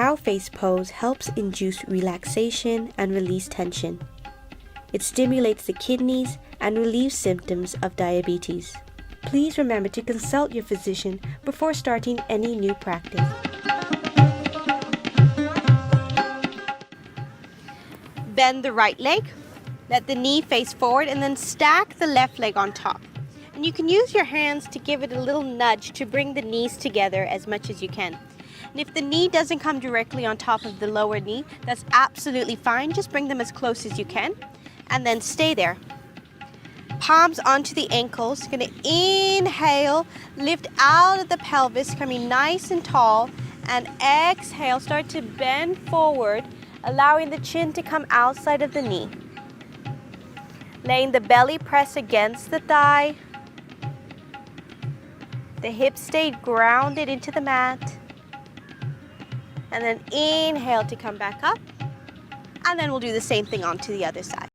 cow face pose helps induce relaxation and release tension. It stimulates the kidneys and relieves symptoms of diabetes. Please remember to consult your physician before starting any new practice. Bend the right leg, let the knee face forward, and then stack the left leg on top. And you can use your hands to give it a little nudge to bring the knees together as much as you can. And if the knee doesn't come directly on top of the lower knee, that's absolutely fine. Just bring them as close as you can and then stay there. Palms onto the ankles. You're going to inhale, lift out of the pelvis, coming nice and tall, and exhale, start to bend forward, allowing the chin to come outside of the knee. Letting the belly press against the thigh. The hips stay grounded into the mat. And then inhale to come back up. And then we'll do the same thing onto the other side.